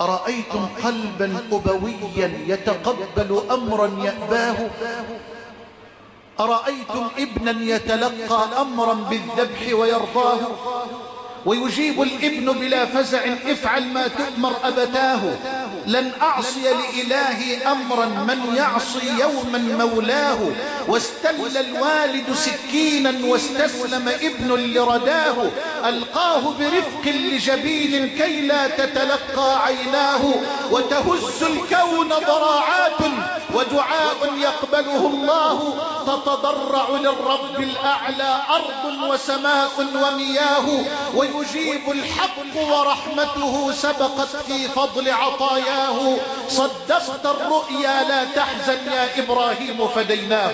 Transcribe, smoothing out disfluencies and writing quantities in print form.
أرأيتم قلبا أبويا يتقبل أمرا يأباه؟ أرأيتم ابنا يتلقى أمرا بالذبح ويرضاه؟ ويجيب الابن بلا فزع افعل ما تؤمر أبتاه. لن أعصي لإلهي أمرا من يعصي يوما مولاه. واستل الوالد سكينا واستسلم ابن لرداه. ألقاه برفق لجبين كي لا تتلقى عيناه. وتهز الكون ضراعات ودعاء يقبله الله. تتضرع للرب الأعلى أرض وسماء ومياه. ويجيب الحق ورحمته سبقت في فضل عطاياه. صدقت الرؤيا لا تحزن يا إبراهيم فديناه.